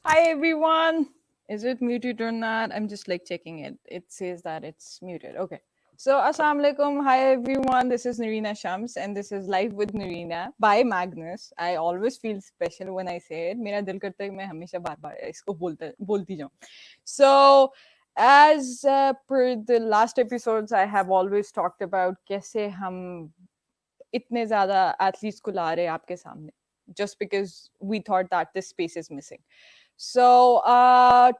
Hi everyone. Is it muted or not? I'm just like checking it. It says that it's muted. Okay. So Assalamu alaikum. Hi everyone. This is Noorena Shams and this is Live with Noorena by Magnus. I always feel special when I say it. मेरा दिल करता है कि मैं हमेशा बार-बार इसको बोलती जाऊं. So as per the last episodes I have always talked about कैसे हम इतने ज़्यादा athletes को ला रहे हैं आपके सामने just because we thought that this space is missing. So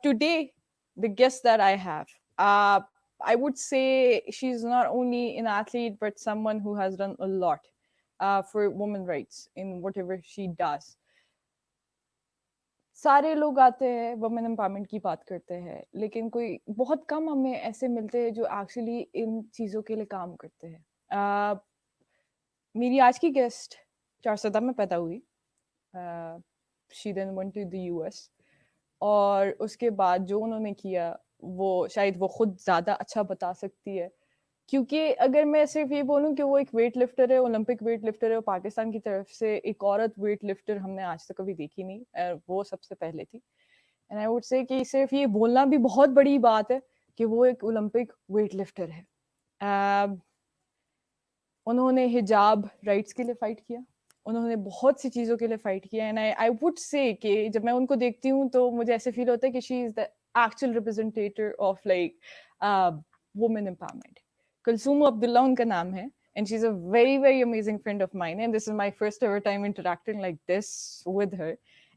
today, the guest that I have, I would say she's not only an athlete but someone who has done a lot for women rights in whatever she does. सारे लोग आते हैं women empowerment की बात करते हैं लेकिन कोई बहुत कम हमें ऐसे मिलते हैं जो एक्चुअली इन चीज़ों के लिए काम करते हैं मेरी आज की गेस्ट 4 में पैदा हुई she then went to the US और उसके बाद जो उन्होंने किया वो शायद वो खुद ज़्यादा अच्छा बता सकती है क्योंकि अगर मैं सिर्फ ये बोलूं कि वो एक वेट लिफ्टर है ओलंपिक वेट लिफ्टर है और पाकिस्तान की तरफ से एक औरत वेट लिफ्टर हमने आज तक कभी देखी नहीं वो सबसे पहले थी एंड आई वुड से कि सिर्फ ये बोलना भी बहुत बड़ी बात है कि वो एक ओलंपिक वेट लिफ्टर है उन्होंने हिजाब राइट्स के लिए फाइट किया उन्होंने बहुत सी चीज़ों के लिए फाइट किया एंड आई वुड से कि जब मैं उनको देखती हूँ तो मुझे ऐसे फील होता है कि she is the actual representative of like women empowerment Kulsoom Abdullah उनका नाम है and she's a very very amazing friend of mine and this is my first ever time interacting like this with her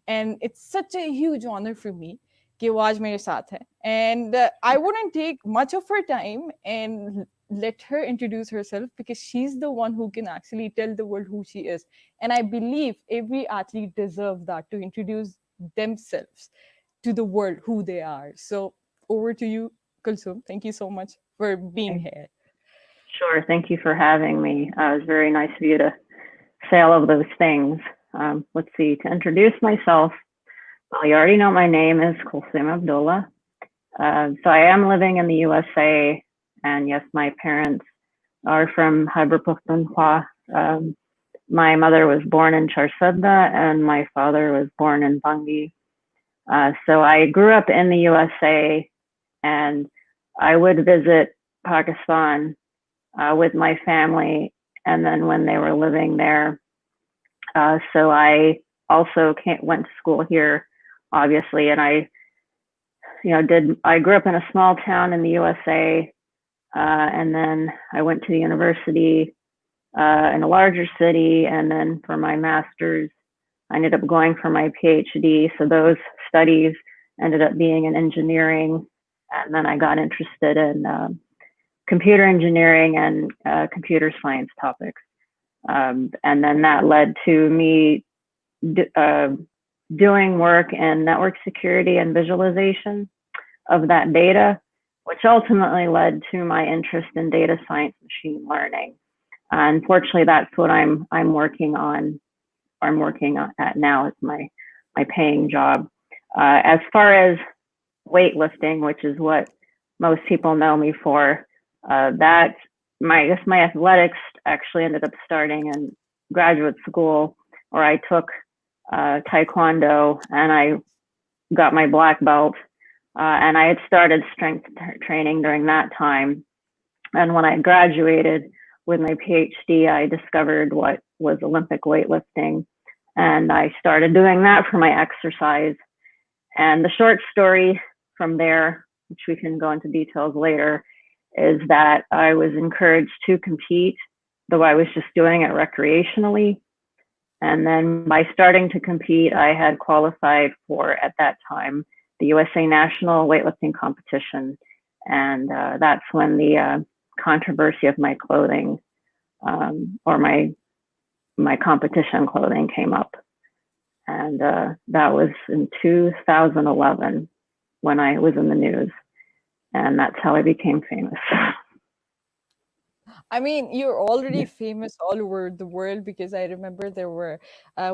and it's such a huge honor for me कि वो आज मेरे साथ है and I wouldn't take much of her time and let her introduce herself because she's the one who can actually tell the world who she is and I believe every athlete deserves that to introduce themselves to the world who they are so over to you Kulsoom thank you so much for being here. Sure. Thank you for having me. It was very nice of you to say all of those things. Let's see, to introduce myself, well, you already know my name is Kulsoom Abdullah. So I am living in the USA, and yes, my parents are from Khyber Pakhtunkhwa. My mother was born in Charsadda, and my father was born in Bangi. So I grew up in the USA, and I would visit Pakistan with my family, and then when they were living there. So I also went to school here, obviously, and I grew up in a small town in the USA, and then I went to the university in a larger city, and then for my master's, I ended up going for my PhD. So those studies ended up being in engineering, and then I got interested in computer engineering and computer science topics. And then that led to me doing work in network security and visualization of that data, which ultimately led to my interest in data science, machine learning. Unfortunately, that's what I'm working on. I'm working at now. It's my paying job. As far as weightlifting, which is what most people know me for, my athletics actually ended up starting in graduate school, where I took taekwondo and I got my black belt, and I had started strength training during that time. And when I graduated with my PhD, I discovered what was Olympic weightlifting, and I started doing that for my exercise. And the short story from there, which we can go into details later, is that I was encouraged to compete, though I was just doing it recreationally. And then by starting to compete, I had qualified for, at that time, the USA National Weightlifting Competition. And that's when the controversy of my clothing or my competition clothing came up. And that was in 2011 when I was in the news. And that's how I became famous. I mean, you're already famous all over the world because I remember there were,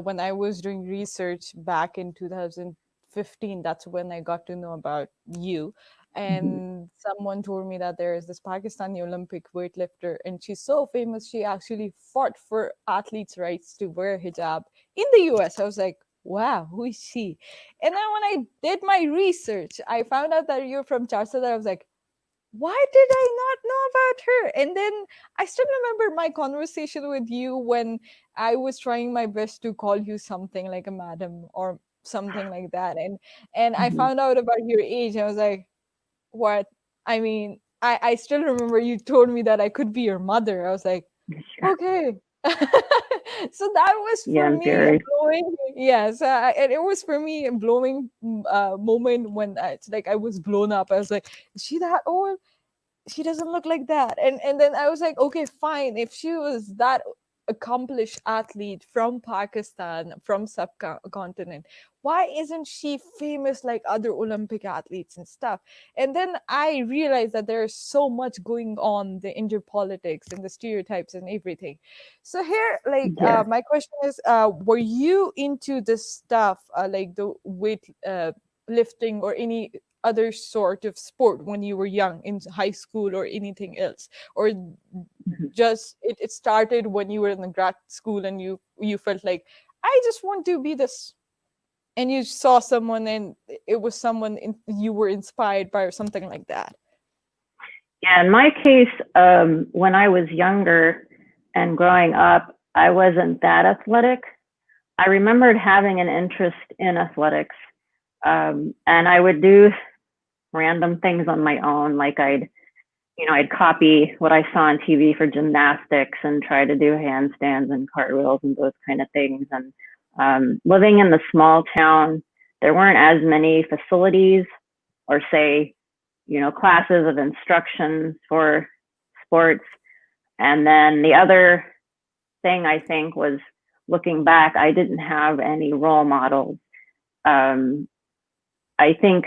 when I was doing research back in 2015, that's when I got to know about you. And someone told me that there is this Pakistani Olympic weightlifter, and she's so famous, she actually fought for athletes' rights to wear hijab in the US. I was like, wow, who is she? And then when I did my research, I found out that you're from Charsa. That I was like, why did I not know about her? And then I still remember my conversation with you when I was trying my best to call you something like a madam or something like that. And I Mhm. found out about your age. I was like, what? I mean, I still remember you told me that I could be your mother. I was like, Sure. okay. So that was Yeah, for I'm me a very. blowing, yes, and it was for me a blowing moment when it's like I was blown up. I was like, is she that old? She doesn't look like that. And then I was like, okay, fine, if she was that accomplished athlete from Pakistan, from subcontinent, why isn't she famous like other Olympic athletes and stuff? And then I realized that there's so much going on, the inter politics and the stereotypes and everything. So here, like, Yeah. my question is, were you into this stuff, like the weight lifting or any other sort of sport when you were young in high school or anything else, or Mhm. just it started when you were in the grad school and you felt like I just want to be this, and you saw someone and it was someone you were inspired by or something like that? Yeah, in my case, when I was younger and growing up, I wasn't that athletic. I remembered having an interest in athletics, and I would do random things on my own. Like I'd copy what I saw on TV for gymnastics and try to do handstands and cartwheels and those kind of things. And living in the small town, there weren't as many facilities or say, classes of instruction for sports. And then the other thing I think was looking back, I didn't have any role models. Um, I think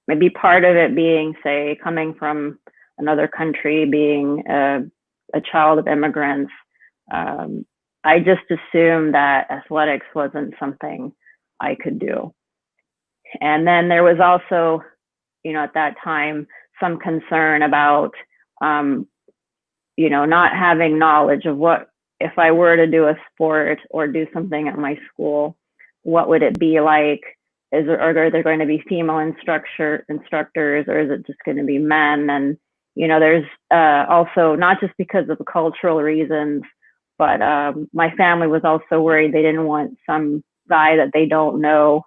maybe part of it being, say, coming from another country, being a child of immigrants, um, I just assumed that athletics wasn't something I could do. And then there was also, at that time, some concern about, um, not having knowledge of what, if I were to do a sport or do something at my school, what would it be like? Are there going to be female instructors, or is it just going to be men? And there's also, not just because of the cultural reasons, but my family was also worried they didn't want some guy that they don't know,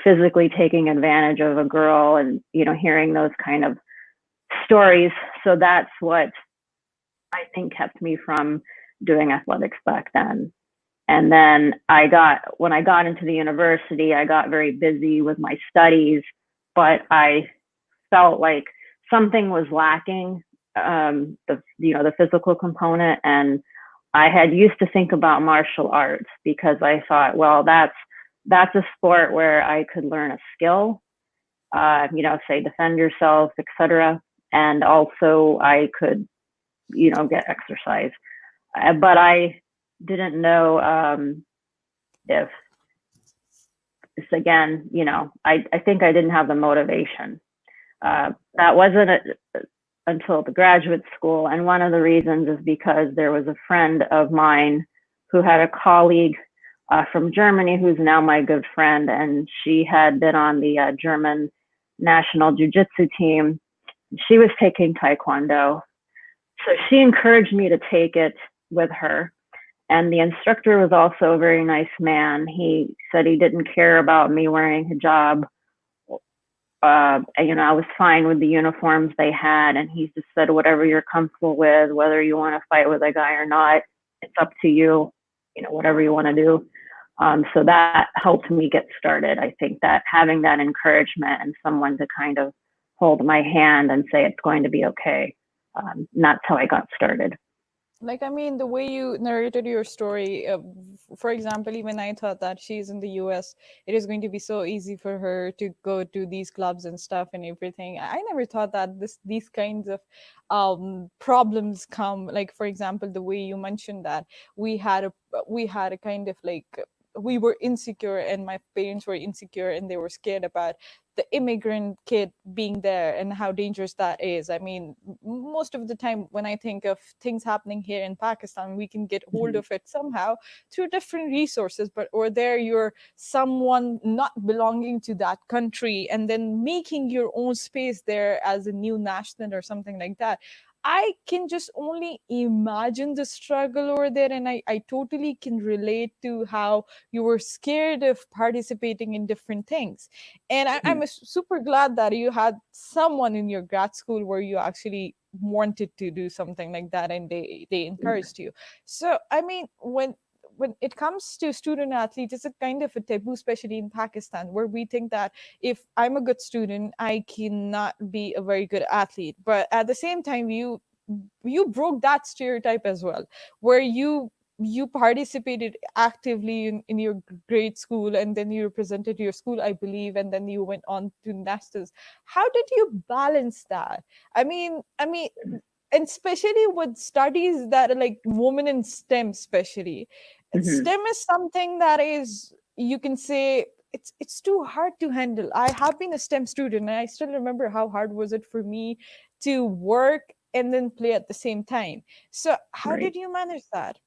physically taking advantage of a girl, and hearing those kind of stories. So that's what I think kept me from doing athletics back then. And then when I got into the university, I got very busy with my studies, but I felt like something was lacking, the physical component. And I had used to think about martial arts because I thought, well, that's a sport where I could learn a skill, say defend yourself, etc. And also I could, get exercise. But I didn't know if this again, I think I didn't have the motivation. That wasn't until the graduate school. And one of the reasons is because there was a friend of mine who had a colleague from Germany who's now my good friend. And she had been on the German national jiu-jitsu team. She was taking Taekwondo. So she encouraged me to take it with her. And the instructor was also a very nice man. He said he didn't care about me wearing hijab. I was fine with the uniforms they had. And he just said, whatever you're comfortable with, whether you want to fight with a guy or not, it's up to you, whatever you want to do. So that helped me get started. I think that having that encouragement and someone to kind of hold my hand and say it's going to be okay, that's how I got started. Like, I mean, the way you narrated your story, for example, even I thought that she's in the US, it is going to be so easy for her to go to these clubs and stuff and everything. I never thought that these kinds of problems come. Like, for example, the way you mentioned that we had a kind of like we were insecure, and my parents were insecure, and they were scared about the immigrant kid being there and how dangerous that is. I mean, most of the time when I think of things happening here in Pakistan, we can get hold of it somehow through different resources. But over there, you're someone not belonging to that country and then making your own space there as a new national or something like that. I can just only imagine the struggle over there, and I totally can relate to how you were scared of participating in different things. And I'm super glad that you had someone in your grad school where you actually wanted to do something like that, and they encouraged you. So I mean, when it comes to student athletes, it's a kind of a taboo, especially in Pakistan, where we think that if I'm a good student, I cannot be a very good athlete. But at the same time, you broke that stereotype as well, where you participated actively in your grade school, and then you represented your school, I believe, and then you went on to nationals. How did you balance that? I mean, and especially with studies that are like women in STEM, especially. STEM is something that is, you can say, it's too hard to handle. I have been a STEM student, and I still remember how hard was it for me to work and then play at the same time. So how Right. did you manage that?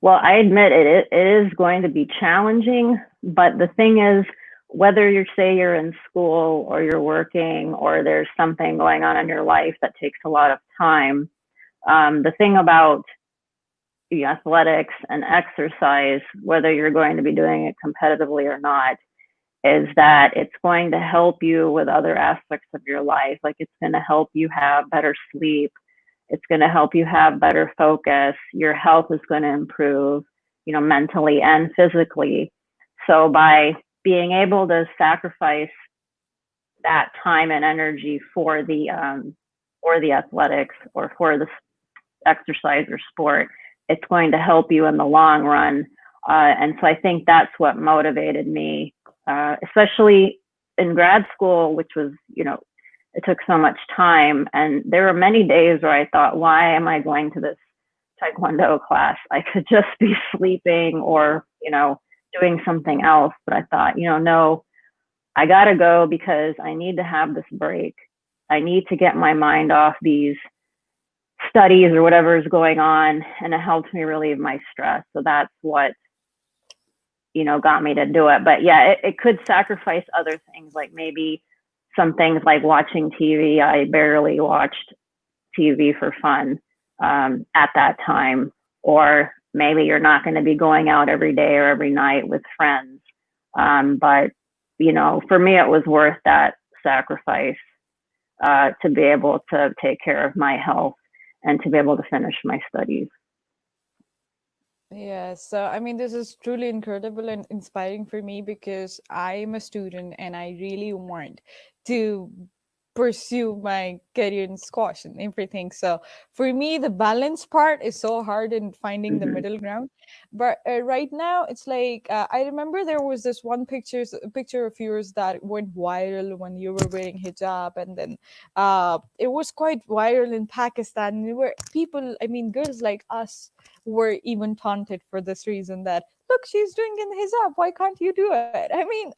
Well, I admit it is going to be challenging, but the thing is, whether you say you're in school or you're working or there's something going on in your life that takes a lot of time, the thing about the athletics and exercise, whether you're going to be doing it competitively or not, is that it's going to help you with other aspects of your life. Like, it's going to help you have better sleep. It's going to help you have better focus. Your health is going to improve, mentally and physically. So by being able to sacrifice that time and energy for the athletics or for the exercise or sport, it's going to help you in the long run. And so I think that's what motivated me, especially in grad school, which was, it took so much time. And there were many days where I thought, why am I going to this Taekwondo class? I could just be sleeping or, doing something else. But I thought, no, I got to go because I need to have this break. I need to get my mind off these studies or whatever is going on, and it helped me relieve my stress. So that's what got me to do it. But yeah, it could sacrifice other things, like maybe some things like watching TV. I barely watched TV for fun at that time. Or maybe you're not going to be going out every day or every night with friends, but for me it was worth that sacrifice to be able to take care of my health and to be able to finish my studies. Yeah, so I mean, this is truly incredible and inspiring for me, because I'm a student and I really want to pursue my career in squash and everything. So for me, the balance part is so hard in finding the middle ground. But right now, it's like I remember there was this one picture of yours that went viral when you were wearing hijab, and then it was quite viral in Pakistan. There were people, I mean, girls like us were even taunted for this reason, that look, she's doing in hijab, why can't you do it? I mean,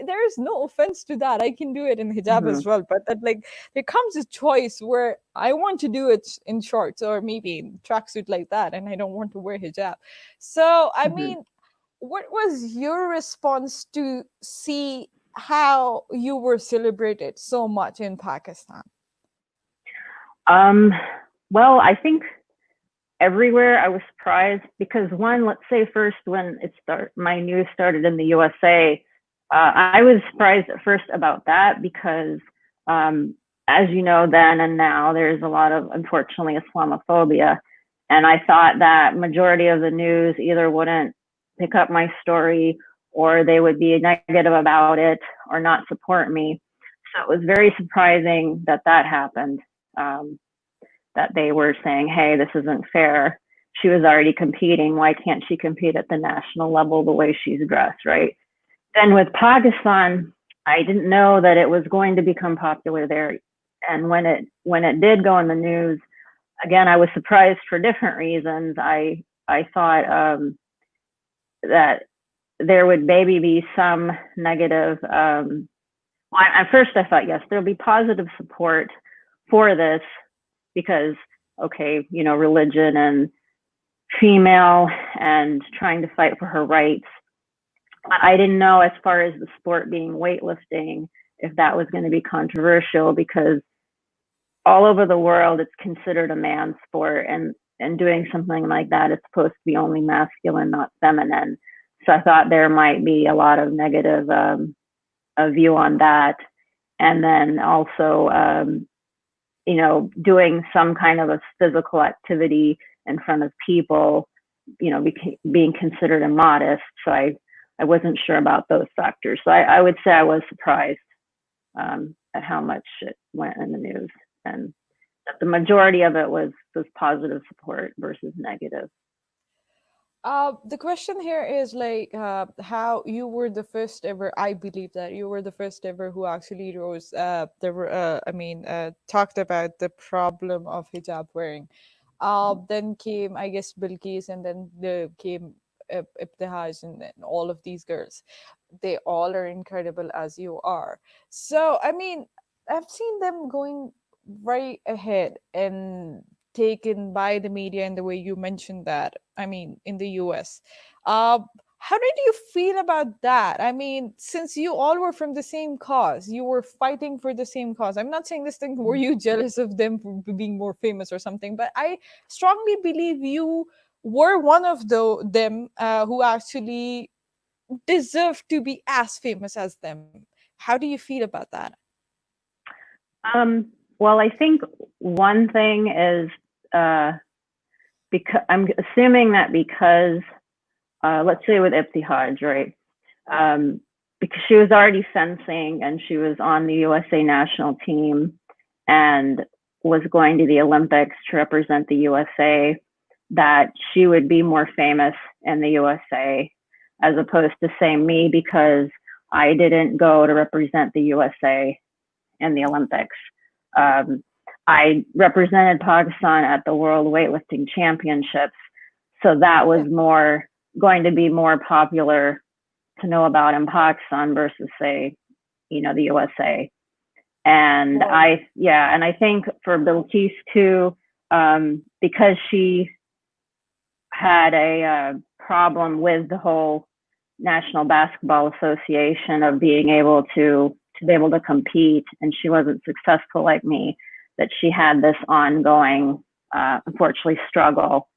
there is no offense to that, I can do it in hijab as well, but that, like, there comes a choice where I want to do it in shorts or maybe in tracksuit like that, and I don't want to wear hijab. So I mean, what was your response to see how you were celebrated so much in Pakistan? Well, I think everywhere I was surprised because, one, let's say first when my news started in the USA, I was surprised at first about that because, as you know, then and now there's a lot of, unfortunately, Islamophobia, and I thought that majority of the news either wouldn't pick up my story or they would be negative about it or not support me. So it was very surprising that happened. That they were saying, hey, this isn't fair. She was already competing. Why can't she compete at the national level the way she's dressed, right? Then with Pakistan, I didn't know that it was going to become popular there. And when it did go in the news, again, I was surprised for different reasons. I thought that there would maybe be some negative. At first I thought, yes, there'll be positive support for this because, okay, you know, religion and female and trying to fight for her rights. I didn't know, as far as the sport being weightlifting, if that was going to be controversial, because all over the world it's considered a man's sport, and doing something like that is supposed to be only masculine, not feminine. So I thought there might be a lot of negative view on that. And then also, you know, doing some kind of a physical activity in front of people, you know, being considered immodest. So I wasn't sure about those factors. So I would say I was surprised at how much it went in the news, and that the majority of it was positive support versus negative. The question here is like how you were the first ever. I believe that you were the first ever who actually rose. Talked about the problem of hijab wearing. Then came, I guess, Bilkis, and then came Ibtihaj, and all of these girls. They all are incredible as you are. So I mean, I've seen them going right ahead and taken by the media in the way you mentioned that. I mean, in the US. Uh, how did you feel about that? I mean, since you all were from the same cause, you were fighting for the same cause. I'm not saying this thing, were you jealous of them for being more famous or something, but I strongly believe you were one of them who actually deserve to be as famous as them. How do you feel about that? Well, I think one thing is because I'm assuming that because let's say with Ibtihaj, right? Because she was already fencing and she was on the USA national team and was going to the Olympics to represent the USA, that she would be more famous in the USA, as opposed to, say, me, because I didn't go to represent the USA in the Olympics. I represented Pakistan at the World Weightlifting Championships, so that was more going to be more popular to know about in Pakistan versus, say, you know, the USA. And and I think for Bilkis too, because she had a problem with the whole National Basketball Association of being able to be able to compete, and she wasn't successful like me, that she had this ongoing, unfortunately, struggle.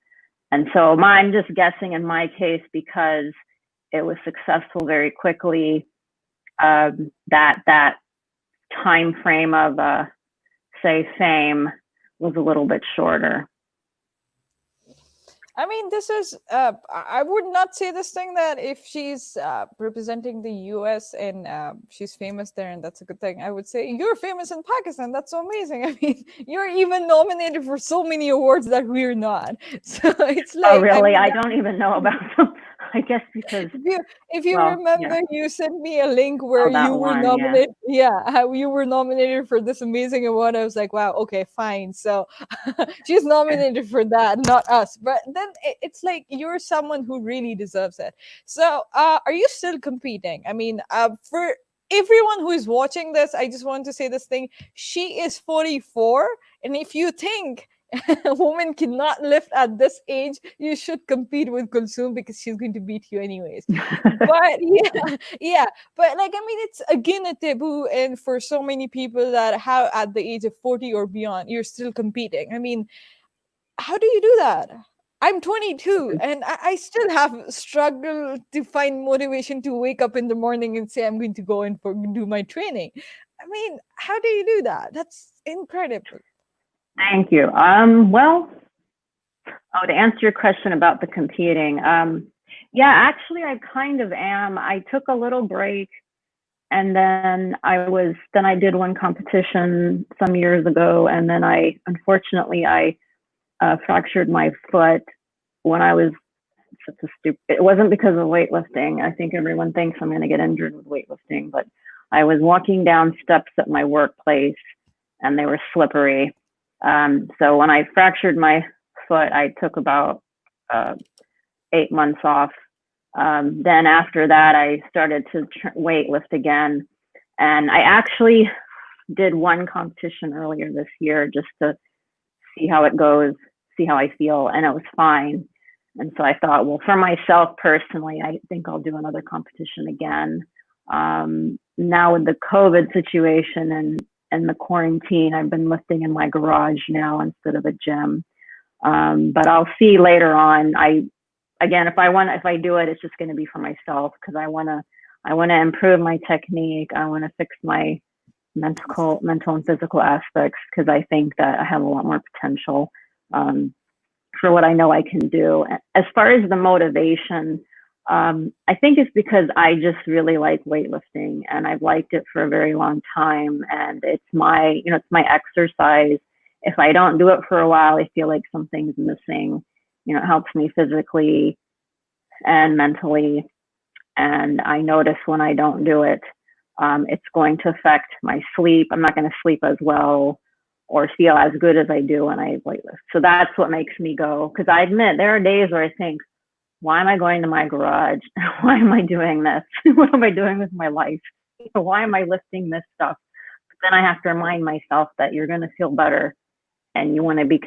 And so I'm just guessing in my case, because it was successful very quickly, that time frame of, say, fame was a little bit shorter. I mean, this is, I would not say this thing that if she's representing the US and she's famous there and that's a good thing, I would say you're famous in Pakistan. That's so amazing. I mean, you're even nominated for so many awards that we're not. So it's like. Oh, really? I don't even know about them. I guess because if you remember, you sent me a link where you were nominated. How you were nominated for this amazing award. I was like, wow, okay, fine. So she's nominated for that, not us. But then it's like you're someone who really deserves it. So are you still competing? I mean, for everyone who is watching this, I just want to say this thing. She is 44, and if you think a woman cannot lift at this age, you should compete with Kulsoom, because she's going to beat you anyways. But but like, I mean, it's again a taboo, and for so many people that have at the age of 40 or beyond, you're still competing. I mean, how do you do that? I'm 22 and I still have struggled to find motivation to wake up in the morning and say I'm going to go and do my training. I mean, how do you do that? That's incredible. Thank you. Well, to answer your question about the competing, actually, I kind of am. I took a little break, and then I did one competition some years ago, and then unfortunately I fractured my foot when I was it wasn't because of weightlifting. I think everyone thinks I'm going to get injured with weightlifting, but I was walking down steps at my workplace, and they were slippery. So when I fractured my foot, I took about 8 months off Then after that, I started to weightlift again. And I actually did one competition earlier this year just to see how it goes, see how I feel, and it was fine. And so I thought, well, for myself personally, I think I'll do another competition again. Now with the COVID situation and the quarantine, I've been lifting in my garage now instead of a gym. But I'll see later on. Again, if I do it, it's just going to be for myself because I want to improve my technique. I want to fix my mental and physical aspects because I think that I have a lot more potential for what I know I can do. As far as the motivation, I think it's because I just really like weightlifting and I've liked it for a very long time. And it's my exercise. If I don't do it for a while, I feel like something's missing. It helps me physically and mentally. And I notice when I don't do it, it's going to affect my sleep. I'm not going to sleep as well or feel as good as I do when I weightlift. So that's what makes me go. Because I admit there are days where I think, why am I going to my garage? Why am I doing this? What am I doing with my life? Why am I lifting this stuff? But then I have to remind myself that you're going to feel better and you want to be,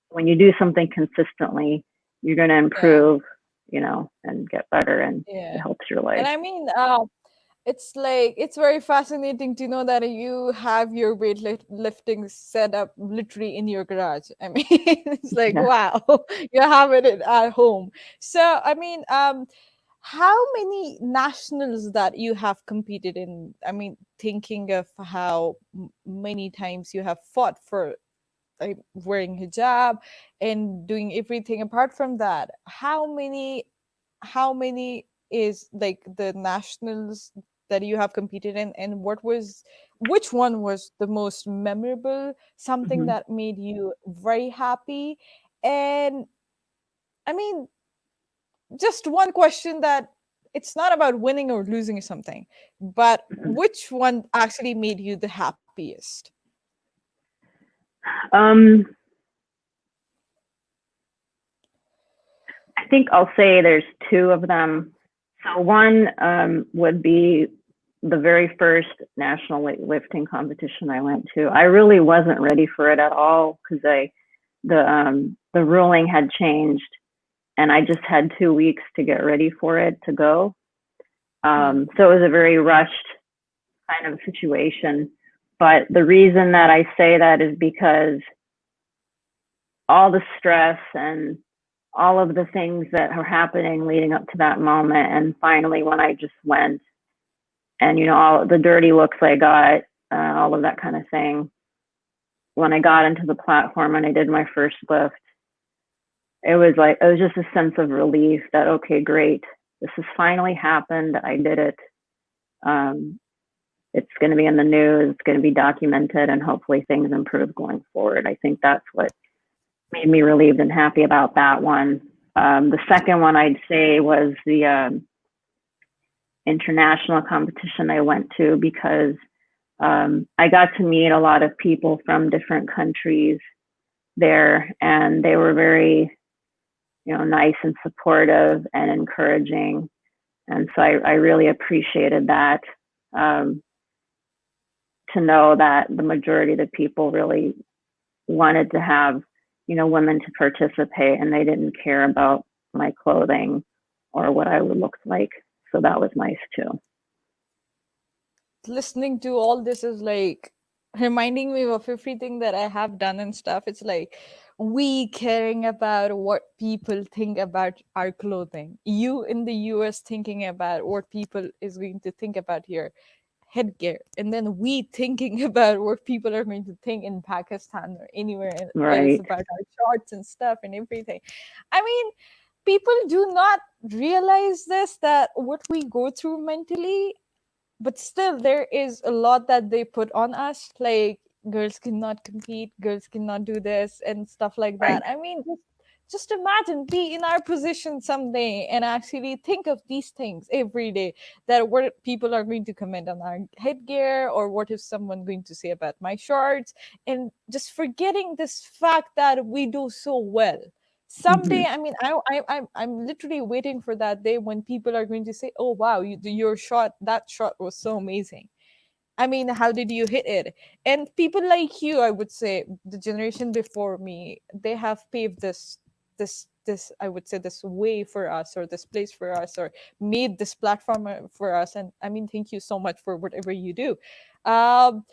when you do something consistently, you're going to improve, and get better and it helps your life. And I mean, it's very fascinating to know that you have your weightlifting set up literally in your garage. I mean, it's like, wow, you have it at home. So, I mean, how many nationals that you have competed in? I mean, thinking of how many times you have fought for wearing hijab and doing everything apart from that, how many is like the nationals that you have competed in, and which one was the most memorable, something that made you very happy? And I mean, just one question, that it's not about winning or losing or something, but which one actually made you the happiest? I think I'll say there's two of them. So one would be the very first national weightlifting competition I went to. I really wasn't ready for it at all because the ruling had changed, and I just had 2 weeks to get ready for it to go. So it was a very rushed kind of situation. But the reason that I say that is because all the stress and all of the things that are happening leading up to that moment, and finally when I just went, and all the dirty looks I got, all of that kind of thing, when I got into the platform and I did my first lift, it was just a sense of relief that, okay, great, this has finally happened. I did it. It's going to be in the news, it's going to be documented, and hopefully things improve going forward. I think that's what made me relieved and happy about that one. The second one I'd say was the international competition I went to, because I got to meet a lot of people from different countries there, and they were very, nice and supportive and encouraging. And so I really appreciated that, to know that the majority of the people really wanted to have, women to participate, and they didn't care about my clothing or what I would look like. So that was nice too. Listening to all this is like reminding me of everything that I have done and stuff. It's like we caring about what people think about our clothing. You in the US thinking about what people is going to think about your headgear, and then we thinking about what people are going to think in Pakistan or anywhere else about our shorts and stuff and everything. I mean, people do not realize this, that what we go through mentally, but still there is a lot that they put on us, like girls cannot compete, girls cannot do this and stuff like that. I mean, just imagine, be in our position someday and actually think of these things every day, that what people are going to comment on our headgear, or what is someone going to say about my shorts, and just forgetting this fact that we do so well. someday, I mean, I'm literally waiting for that day when people are going to say, oh wow, your shot, that shot was so amazing. I mean, how did you hit it? And people like you, I would say, the generation before me, they have paved this I would say this way for us, or this place for us, or made this platform for us. And I mean, thank you so much for whatever you do. um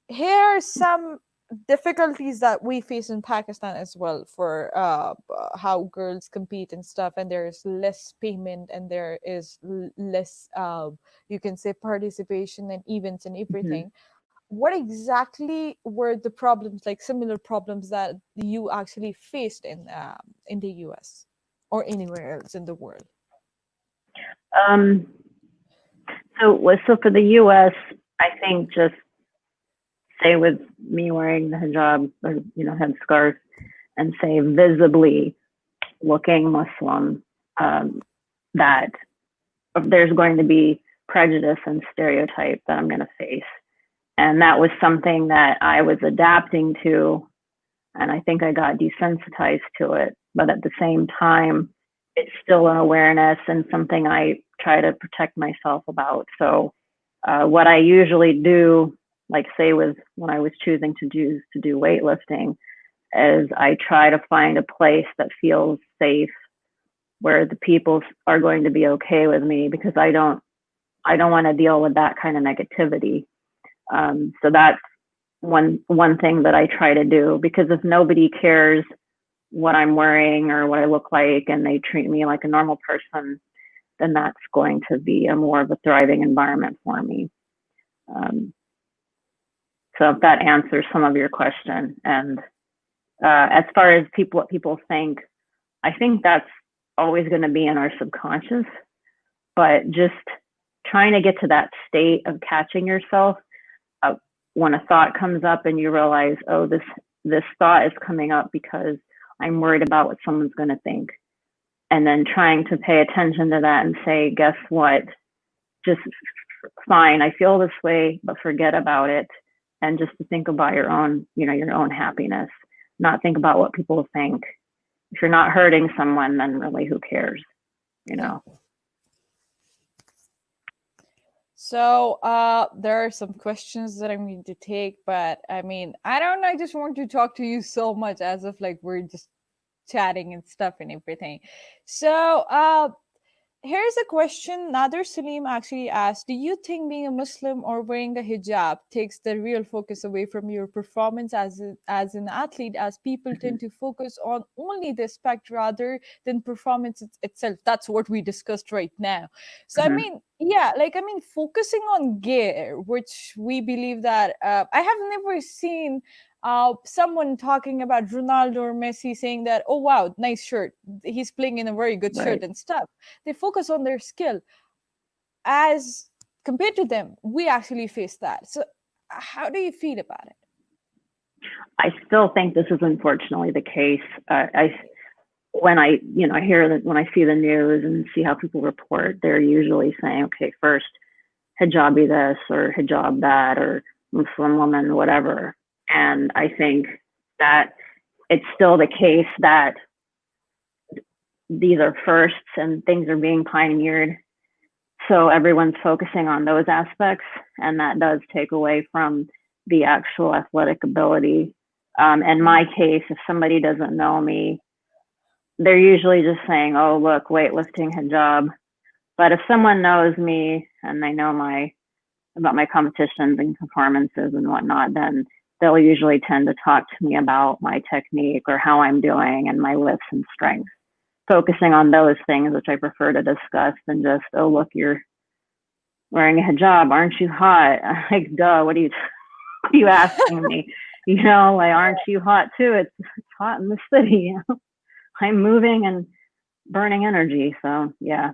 here are some difficulties that we face in Pakistan as well for how girls compete and stuff, and there is less payment, and there is less you can say participation in events and Mhm. everything. What exactly were the problems, like similar problems that you actually faced in the US or anywhere else in the world? Um, so for the U.S., I think just say with me wearing the hijab or headscarf and say visibly looking Muslim, that there's going to be prejudice and stereotype that I'm going to face. And that was something that I was adapting to. And I think I got desensitized to it. But at the same time, it's still an awareness and something I try to protect myself about. So, what I usually do, like say with when I was choosing to do weightlifting, is I try to find a place that feels safe, where the people are going to be okay with me, because I don't want to deal with that kind of negativity. So that's one thing that I try to do, because if nobody cares what I'm wearing or what I look like, and they treat me like a normal person, then that's going to be a more of a thriving environment for me. Um, so if that answers some of your question. And as far as what people think, I think that's always going to be in our subconscious, but just trying to get to that state of catching yourself uh, when a thought comes up and you realize, oh, this thought is coming up because I'm worried about what someone's going to think. And then trying to pay attention to that and say, guess what? Just fine. I feel this way, but forget about it. And just to think about your own happiness, not think about what people think. If you're not hurting someone, then really who cares, you Yeah. know? So there are some questions that I'm going to take, but I mean, I don't know, I just want to talk to you so much as if like we're just chatting and stuff and everything. So here's a question Nader Salim actually asked: do you think being a Muslim or wearing a hijab takes the real focus away from your performance as an athlete, as people Mhm. tend to focus on only the aspect rather than performance itself? That's what we discussed right now. So, I Mhm. mean, yeah, like, I mean, focusing on gear, which we believe that I have never seen someone talking about Ronaldo or Messi saying that, oh, wow, nice shirt. He's playing in a very good shirt Right. and stuff. They focus on their skill. As compared to them, we actually face that. So how do you feel about it? I still think this is unfortunately the case. I when I hear that, when I see the news and see how people report, they're usually saying, okay, first hijabi this or hijab that or Muslim woman, whatever. And I think that it's still the case that these are firsts and things are being pioneered. So everyone's focusing on those aspects, and that does take away from the actual athletic ability. In my case, if somebody doesn't know me, they're usually just saying, oh, look, weightlifting hijab. But if someone knows me and they know about my competitions and performances and whatnot, then they'll usually tend to talk to me about my technique or how I'm doing and my lifts and strength, focusing on those things, which I prefer to discuss than just, oh, look, you're wearing a hijab. Aren't you hot? Like, duh, what are you asking me? Like, aren't you hot too? It's hot in the city. I'm moving and burning energy. So yeah.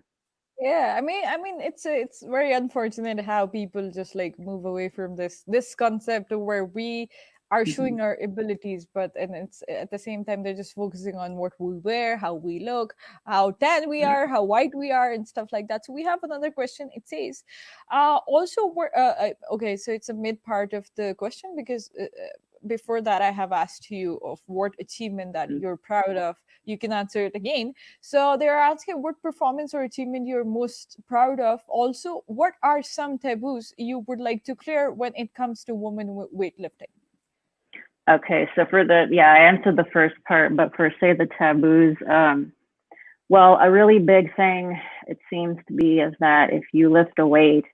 Yeah, I mean, it's very unfortunate how people just like move away from this concept of where we are Mm-hmm. showing our abilities, but and it's at the same time they're just focusing on what we wear, how we look, how tan we Right. are, how white we are, and stuff like that. So we have another question. It says, also, okay, so it's a mid part of the question because before that, I have asked you of what achievement that you're proud of. You can answer it again. So they're asking what performance or achievement you're most proud of. Also, what are some taboos you would like to clear when it comes to women weightlifting? Okay, so I answered the first part, but for say the taboos, well, a really big thing it seems to be is that if you lift a weight,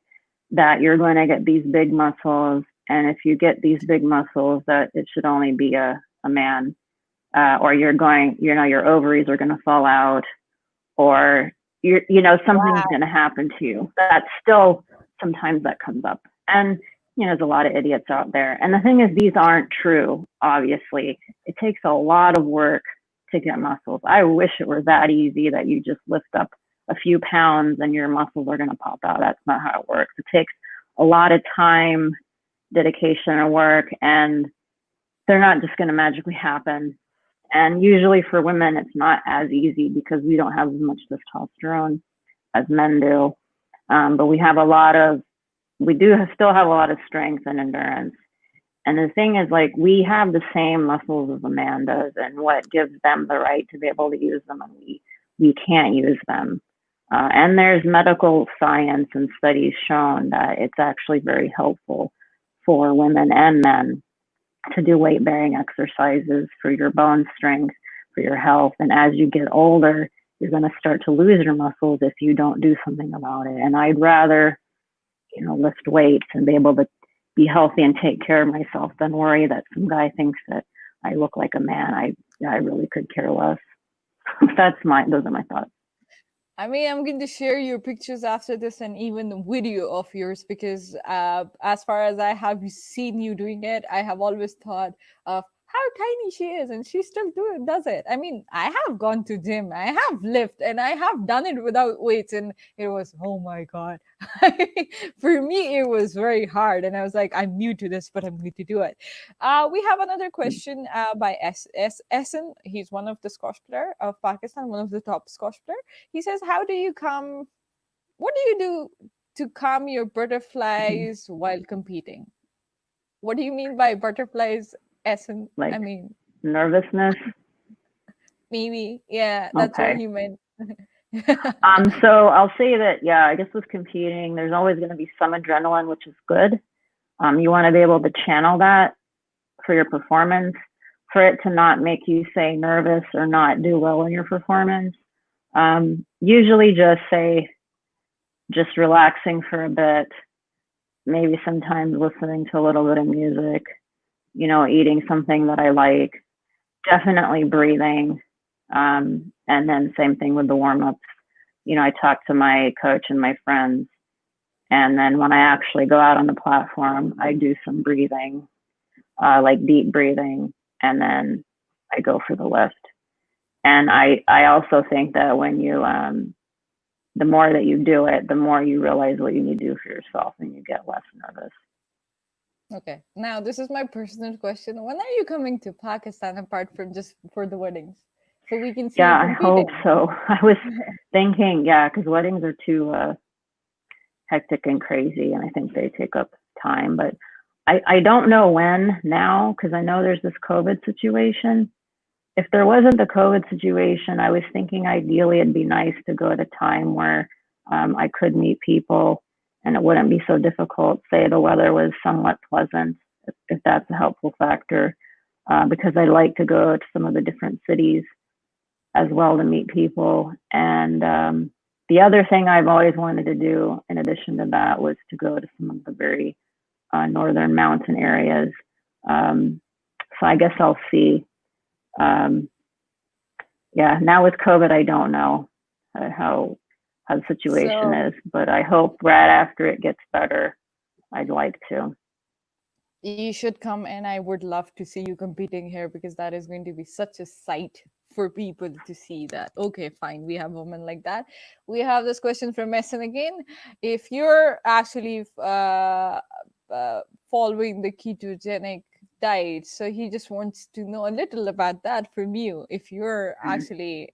that you're going to get these big muscles, and if you get these big muscles, that it should only be a man, or your ovaries are going to fall out, or something's Wow. going to happen to you. That's still sometimes that comes up, and there's a lot of idiots out there. And the thing is, these aren't true. Obviously, it takes a lot of work to get muscles. I wish it were that easy that you just lift up a few pounds and your muscles are going to pop out. That's not how it works. It takes a lot of time, dedication, and work, and they're not just going to magically happen. And usually for women, it's not as easy because we don't have as much testosterone as men do. But we still have a lot of strength and endurance. And the thing is, like, we have the same muscles as a man does, and what gives them the right to be able to use them, and we can't use them. And there's medical science and studies shown that it's actually very helpful for women and men to do weight-bearing exercises for your bone strength, for your health. And as you get older, you're going to start to lose your muscles if you don't do something about it. And I'd rather, lift weights and be able to be healthy and take care of myself than worry that some guy thinks that I look like a man. I really could care less. Those are my thoughts. I mean, I'm going to share your pictures after this and even the video of yours because as far as I have seen you doing it, I have always thought of how tiny she is and she still does it. I mean, I have gone to gym, I have lifted, and I have done it without weights, and it was, oh my God. For me, it was very hard. And I was like, I'm new to this, but I'm going to do it. We have another question by Essen. He's one of the squash player of Pakistan, one of the top squash player. He says, what do you do to calm your butterflies while competing? What do you mean by butterflies, Essen? Like I mean, nervousness. maybe. Yeah, that's what Okay. he meant. So I'll say that, I guess with competing, there's always going to be some adrenaline, which is good. You want to be able to channel that for your performance, for it to not make you say nervous or not do well in your performance. Usually just relaxing for a bit, maybe sometimes listening to a little bit of music, eating something that I like, definitely breathing. And then same thing with the warm-ups. I talk to my coach and my friends. And then when I actually go out on the platform, I do some breathing, like deep breathing, and then I go for the lift. And I also think that when the more that you do it, the more you realize what you need to do for yourself and you get less nervous. Okay. Now, this is my personal question. When are you coming to Pakistan apart from just for the weddings? So we can see you I hope competing. so. I was thinking, because weddings are too hectic and crazy, and I think they take up time. But I don't know when now, because I know there's this COVID situation. If there wasn't the COVID situation, I was thinking ideally it'd be nice to go at a time where I could meet people and it wouldn't be so difficult. Say the weather was somewhat pleasant, if that's a helpful factor, because I like to go to some of the different cities as well to meet people. And the other thing I've always wanted to do in addition to that was to go to some of the very northern mountain areas. So I guess I'll see. Now with COVID, I don't know how the situation is, but I hope right after it gets better, I'd like to. You should come, and I would love to see you competing here because that is going to be such a sight for people to see that. Okay, fine, we have women like that. We have this question from Messon again. If you're actually following the ketogenic diet, so he just wants to know a little about that from you. If you're actually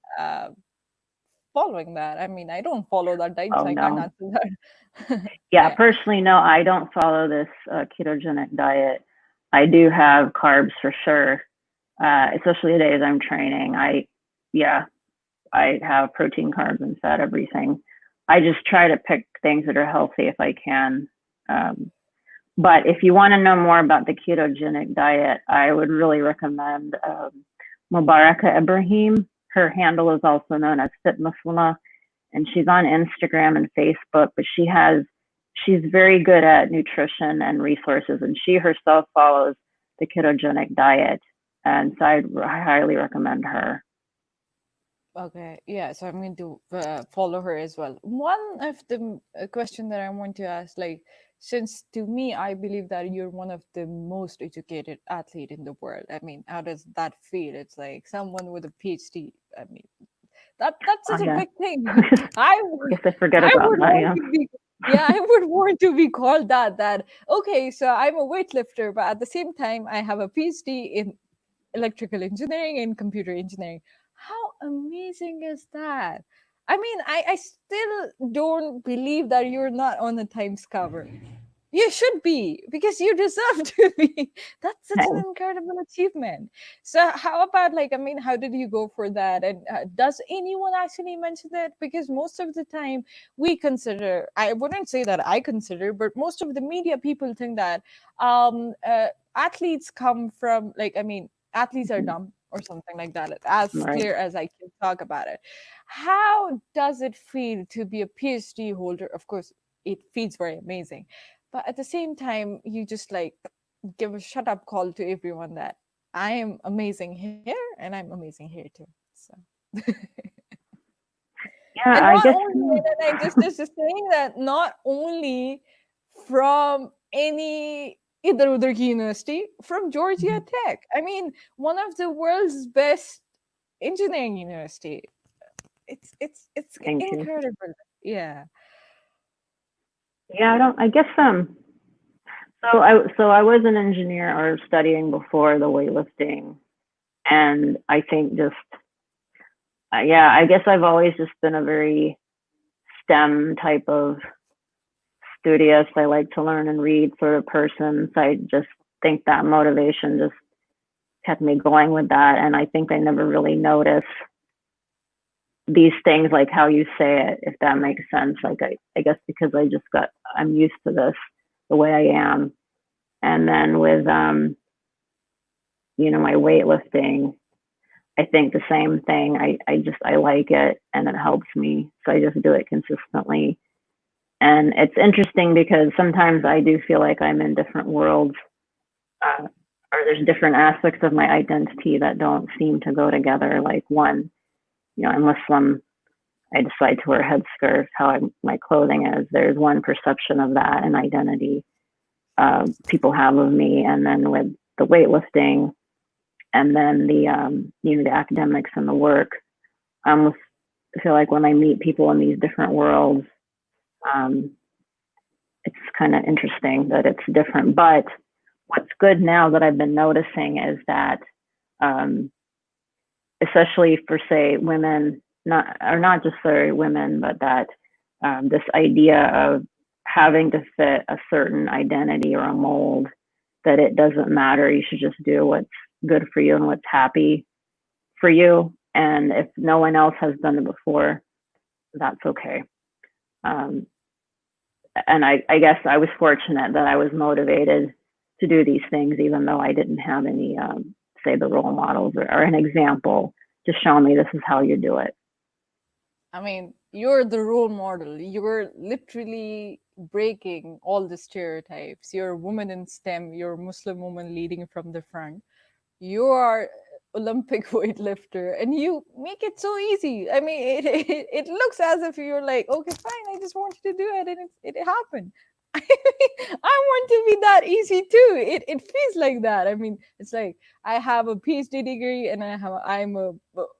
following that. I mean, I don't follow that diet, so I can't answer that. Personally, no, I don't follow this ketogenic diet. I do have carbs for sure, especially the days I'm training. I have protein, carbs, and fat, everything. I just try to pick things that are healthy if I can. But if you want to know more about the ketogenic diet, I would really recommend Mubaraka Ibrahim. Her handle is also known as Fit Muslima, and she's on Instagram and Facebook, but she's very good at nutrition and resources, and she herself follows the ketogenic diet. And so I highly recommend her. Okay, yeah, so I'm going to follow her as well. One of the question that I want to ask, like, since to me, I believe that you're one of the most educated athlete in the world. I mean, how does that feel? It's like someone with a PhD. I mean, that's Oh such a yeah, big thing. I would guess I forget I about would that. want Yeah. to be, yeah, I would want to be called that. Okay, so I'm a weightlifter, but at the same time, I have a PhD in electrical engineering and computer engineering. How amazing is that? I mean, I still don't believe that you're not on the Times cover. You should be, because you deserve to be. That's such an incredible achievement. So, how about, like, I mean, how did you go for that? And does anyone actually mention that? Because most of the time we consider, I wouldn't say that I consider, but most of the media people think that athletes come from, like, I mean, athletes are dumb or something like that, as Right. clear as I can talk about it. How does it feel to be a PhD holder? Of course, it feels very amazing, but at the same time you just like give a shut up call to everyone that I am amazing here and I'm amazing here too. So Yeah, and I not guess. only, and I just saying that not only from any either other university, from Georgia Tech. I mean, one of the world's best engineering university. It's Thank you. incredible. Yeah. Yeah, I don't. I guess So I was an engineer or studying before the weightlifting, and I think just yeah, I guess I've always just been a very STEM type of studious. I like to learn and read sort of person. So I just think that motivation just kept me going with that. And I think I never really noticed these things like how you say it, if that makes sense. Like I guess because I'm used to this the way I am. And then with my weightlifting, I think the same thing. I like it and it helps me. So I just do it consistently. And it's interesting because sometimes I do feel like I'm in different worlds, or there's different aspects of my identity that don't seem to go together. Like one, I'm Muslim. I decide to wear a headscarf, my clothing is. There's one perception of that and identity people have of me. And then with the weightlifting, and then the academics and the work, I almost feel like when I meet people in these different worlds, um, it's kind of interesting that it's different. But what's good now that I've been noticing is that, especially for say women, not just for women, but that this idea of having to fit a certain identity or a mold, that it doesn't matter. You should just do what's good for you and what's happy for you. And if no one else has done it before, that's okay. And I guess I was fortunate that I was motivated to do these things, even though I didn't have any, say, the role models or an example to show me this is how you do it. I mean, you're the role model. You're literally breaking all the stereotypes. You're a woman in STEM, you're a Muslim woman leading from the front. You are Olympic weightlifter and you make it so easy. I mean, it looks as if you're like, okay, fine, I just want you to do it, and it happened. I want to be that easy too. It feels like that. I mean, it's like I have a PhD degree and I'm an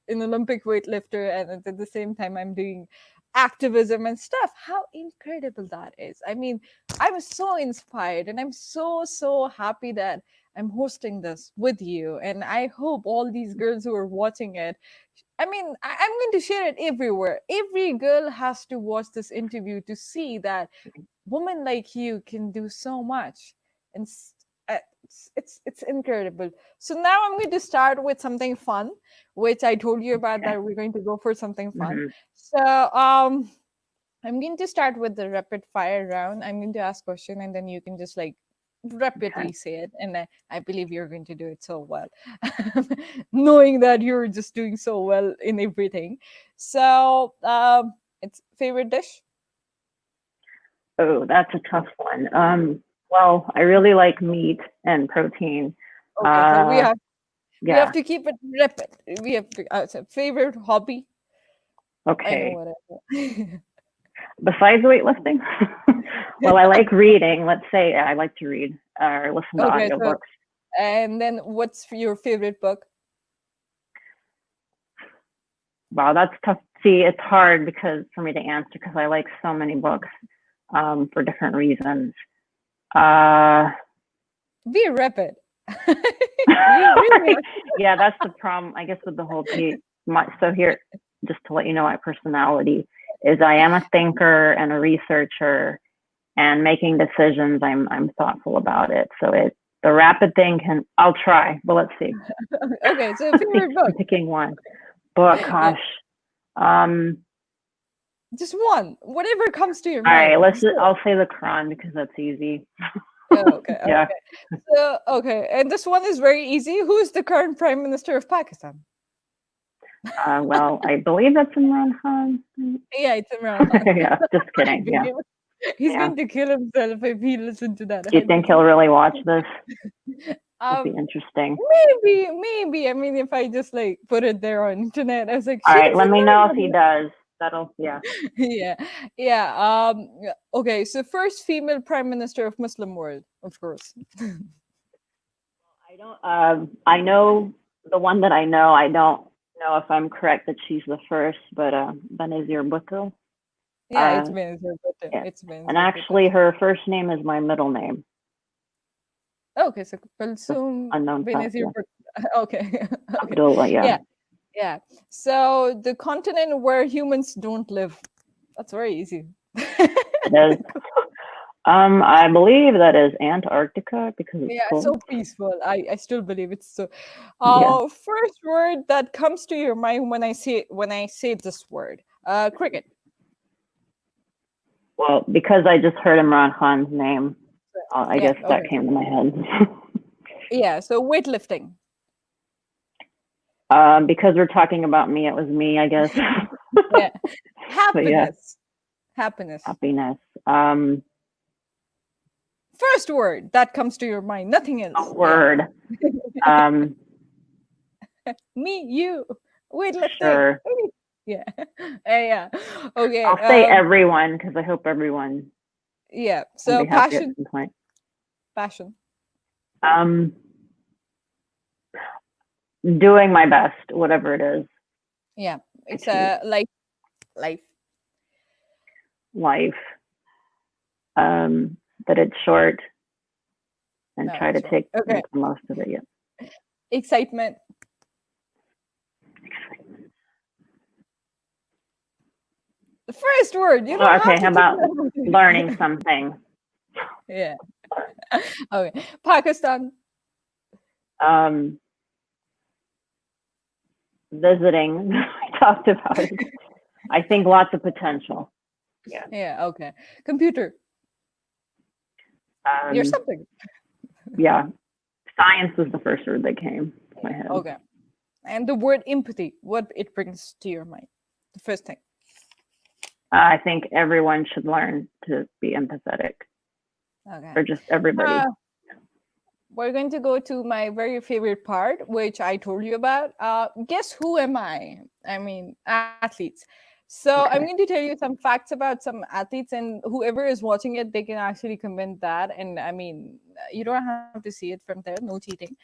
Olympic weightlifter, and at the same time I'm doing activism and stuff. How incredible that is. I mean, I was so inspired, and I'm so happy that I'm hosting this with you. And I hope all these girls who are watching it, I mean, I'm going to share it everywhere. Every girl has to watch this interview to see that women like you can do so much. And it's incredible. So now I'm going to start with something fun, which I told you about, that we're going to go for something fun. Mm-hmm. So I'm going to start with the rapid fire round. I'm going to ask question, and then you can just like rapidly say it, and I believe you're going to do it so well, knowing that you're just doing so well in everything. So it's favorite dish. Oh, that's a tough one. Well, I really like meat and protein. Okay, so we have Yeah. to keep it rapid. We have to so favorite hobby. I know Okay. what I Besides weightlifting, well, I like reading. Let's say I like to read or listen to Okay, so audiobooks. and then what's your favorite book? Wow, that's tough. See, it's hard because for me to answer because I like so many books for different reasons. Be rapid. You really Yeah, that's the problem, I guess, with the whole piece. So here, just to let you know, my personality is I am a thinker and a researcher, and making decisions, I'm thoughtful about it. So the rapid thing I'll try, but let's see. Okay, so favorite book. Picking one book, gosh. Just one, whatever comes to your All right, mind. I'll say the Quran because that's easy. Oh, okay, Yeah. okay. So okay, and this one is very easy. Who is the current Prime Minister of Pakistan? Well, I believe that's Imran Khan. Yeah, it's Imran Khan. Yeah, just kidding. Yeah. He's going to kill himself if he listens to that. Do you think he'll really watch this? That'd be interesting. Maybe. I mean, if I just like put it there on internet, I was like, all right, let me know if he does. That'll, yeah. Yeah. Okay, so first female Prime Minister of Muslim world, of course. I don't. I know the one that I know. I don't know if I'm correct that she's the first, but Benazir Bhutto. Yeah, it's Benazir Bhutto. Yeah. It's Benazir And actually, her first name is my middle name. Okay, so Kulsoom Unknown Benazir Bhutto. Okay. Abdullah, yeah. Yeah. So the continent where humans don't live. That's very easy. It is. I believe that is Antarctica because it's cold. So peaceful. I still believe it's so. First word that comes to your mind when I say this word. Cricket. Well, because I just heard Imran Khan's name, I guess that came to my head. Yeah. So weightlifting. Because we're talking about me, it was me, I guess. Yeah. Happiness. Happiness. First word that comes to your mind, nothing else. Word. Me, you, weightlifting. Sure. Yeah. Yeah. Okay. I'll say everyone because I hope everyone. Yeah. So passion. Passion. Doing my best, whatever it is. Yeah. It's a life. That it's short and try to make the most of it. Yeah. Excitement. The first word. You don't have to how about learning something? Yeah. Okay. Pakistan. Visiting. I talked about it. I think lots of potential. Yeah. Yeah. Okay. Computer. You're something. Yeah. Science was the first word that came to my head. Okay. And the word empathy, what it brings to your mind? The first thing. I think everyone should learn to be empathetic. Okay. Or just everybody. We're going to go to my very favorite part, which I told you about. Guess who am I? I mean, athletes. So I'm going to tell you some facts about some athletes, and whoever is watching it, they can actually comment that. And I mean, you don't have to see it from there, no cheating.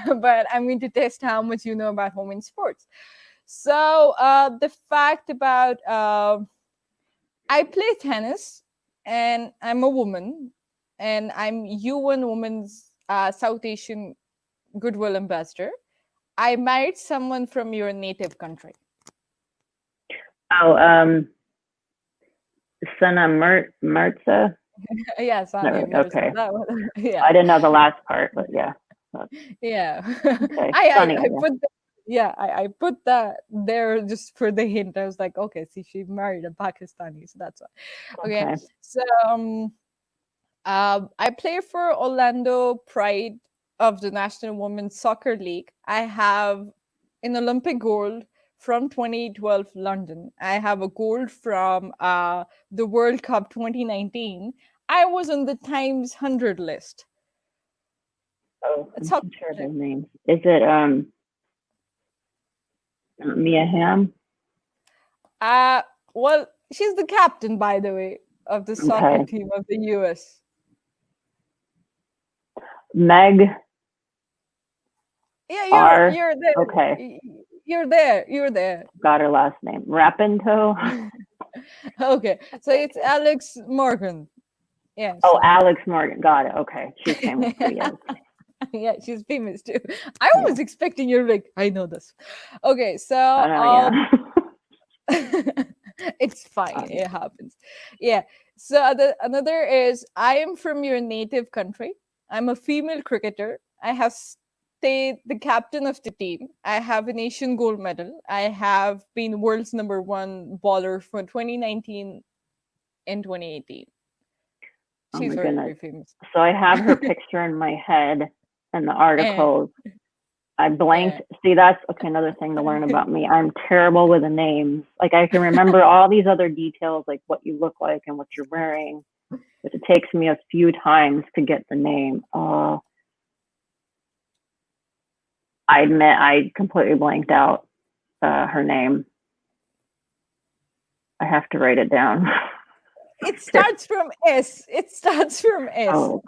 But I'm going to test how much you know about women's sports. So the fact about I play tennis, and I'm a woman, and I'm UN Women's South Asian Goodwill Ambassador. I married someone from your native country. Oh, Sana Mirza. Yeah, Sani, I've No, never said okay. that one. I Yeah, didn't know the last part, but yeah. yeah. Okay. I Sunny, yeah. put yeah, I put that there just for the hint. I was like, okay, see, she married a Pakistani, so that's why. Okay, Okay. so I play for Orlando Pride of the National Women's Soccer League. I have an Olympic gold from 2012 London. I have a gold from the World Cup 2019. I was on the Times 100 list. Oh, That's I'm how. not sure their names. Is it Mia Hamm? Uh, well, she's the captain, by the way, of the soccer Okay. team of the US. Meg Yeah, R. you're there. Okay. You're there. You're there. Got her last name. Rapinto. Okay, so it's Alex Morgan. Yeah, Oh, so Alex Morgan. Got it. Okay. She's famous too, yes. yeah, she's famous too. I Yeah. was expecting you're like, I know this. Okay, so I know, it's fine. yeah. It happens. Yeah. So another is I am from your native country. I'm a female cricketer. I have stayed the captain of the team. I have an Asian gold medal. I have been world's #1 baller for 2019 and 2018. Oh She's my very, goodness. very famous. So I have her picture in my head and the And articles. I blanked. See, that's okay. Another thing to learn about me. I'm terrible with the names. Like I can remember all these other details, like what you look like and what you're wearing, but it takes me a few times to get the name. I admit I completely blanked out her name. I have to write it down. it starts from S. It starts from S. Oh,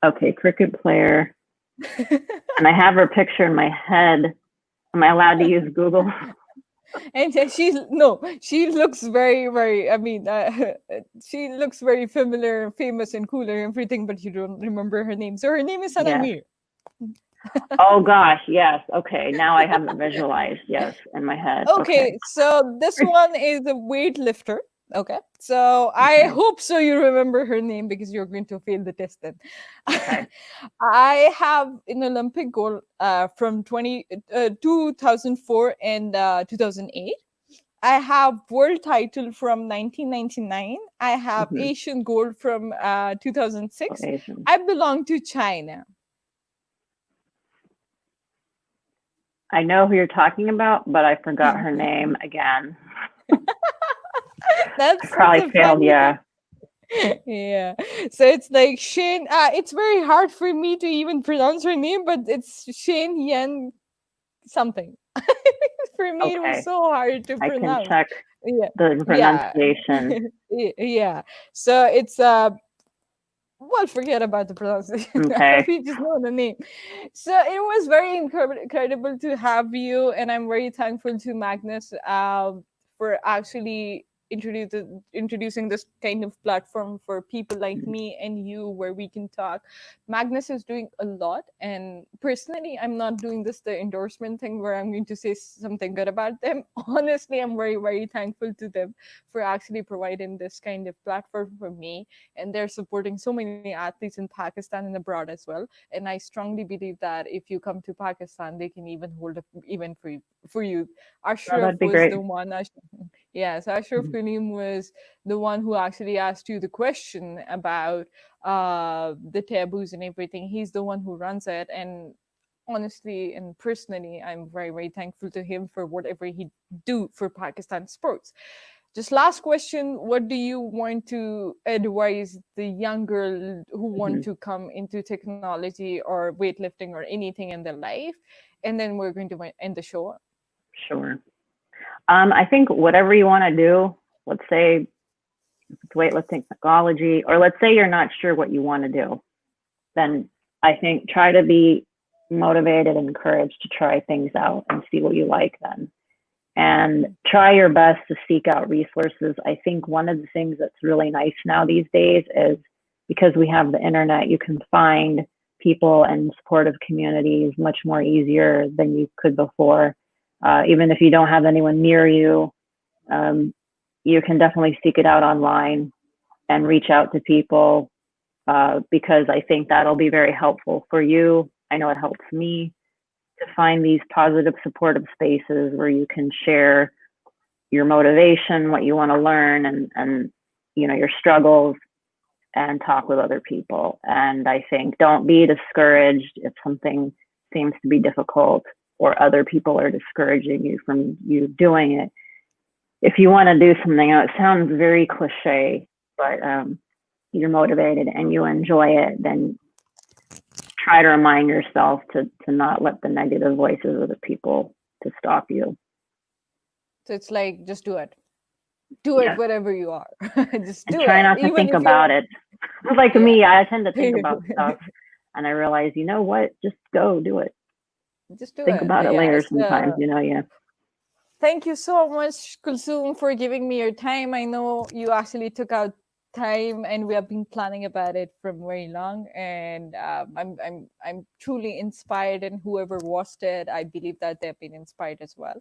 okay, cricket player. And I have her picture in my head. Am I allowed to use Google? And she looks very, very, I mean, she looks very familiar, famous, and cool and everything, but you don't remember her name. So her name is Yes. Sanamir. Oh gosh, yes. Okay, now I have it visualized. Yes, in my head. Okay, so this one is a weightlifter. Okay, so I hope so you remember her name because you're going to fail the test then. Okay. I have an Olympic gold from 2004 and 2008. I have world title from 1999. I have Asian gold from 2006. Asian. I belong to China. I know who you're talking about, but I forgot her name again. That's probably failed. Yeah. Yeah. So it's like Shane. It's very hard for me to even pronounce her name, but it's Shane Yen something. For me, it was so hard to pronounce. I can check the pronunciation. Yeah. So it's well, forget about the pronunciation. Okay. We just know the name. So it was very incredible to have you, and I'm very thankful to Magnus for actually introducing this kind of platform for people like me and you where we can talk. Magnus is doing a lot, and personally I'm not doing this the endorsement thing where I'm going to say something good about them. Honestly, I'm very, very thankful to them for actually providing this kind of platform for me, and they're supporting so many athletes in Pakistan and abroad as well. And I strongly believe that if you come to Pakistan, they can even hold an event for you. Ashraf was great. the one. Yes, Ashraf Karim was the one who actually asked you the question about the taboos and everything. He's the one who runs it, and honestly and personally, I'm very, very thankful to him for whatever he do for Pakistan sports. Just last question, what do you want to advise the young girl who want to come into technology or weightlifting or anything in their life? And then we're going to end the show. Sure. I think whatever you want to do, let's say it's weightlifting technology, or let's say you're not sure what you want to do, then I think try to be motivated and encouraged to try things out and see what you like then. And try your best to seek out resources. I think one of the things that's really nice now these days is because we have the internet, you can find people and supportive communities much more easier than you could before. Even if you don't have anyone near you, you can definitely seek it out online and reach out to people, because I think that'll be very helpful for you. I know it helps me to find these positive, supportive spaces where you can share your motivation, what you want to learn, and your struggles, and talk with other people. And I think don't be discouraged if something seems to be difficult or other people are discouraging you from you doing it. If you want to do something, it sounds very cliche, but you're motivated and you enjoy it, then try to remind yourself to not let the negative voices of the people to stop you. So it's like, just do it. Do it wherever you are. Just do and try it. not to Even think if about you're... it. Like me, I tend to think about stuff, and I realize, you know what? Just go do it. Just do Think it. about it later Yes. sometimes, yeah. Thank you so much, Kulsoom, for giving me your time. I know you actually took out time, and we have been planning about it from very long. And I'm truly inspired, and whoever watched it, I believe that they've been inspired as well.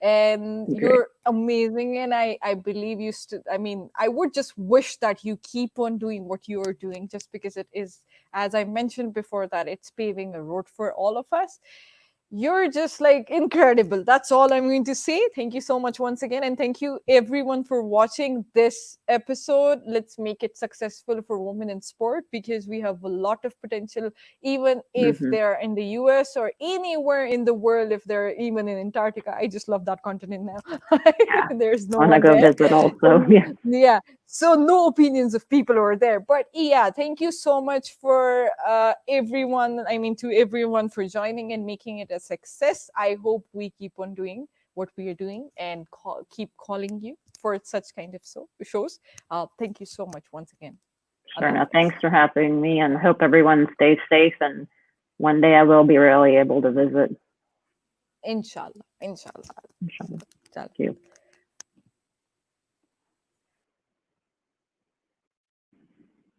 And Great. you're amazing, and I believe you. I mean, I would just wish that you keep on doing what you are doing, just because it is, as I mentioned before, that it's paving a road for all of us. You're just like incredible. That's all I'm going to say. Thank you so much once again. And thank you everyone for watching this episode. Let's make it successful for women in sport, because we have a lot of potential, even if they're in the US or anywhere in the world, if they're even in Antarctica. I just love that continent now. There's no one go there. visit also. Yeah. So no opinions of people over there. But yeah, thank you so much for everyone. I mean, to everyone for joining and making it a success. I hope we keep on doing what we are doing and keep calling you for such kind of shows. Thank you so much once again. Sure. No, thanks for having me, and hope everyone stays safe. And one day I will be really able to visit. Inshallah. Thank you.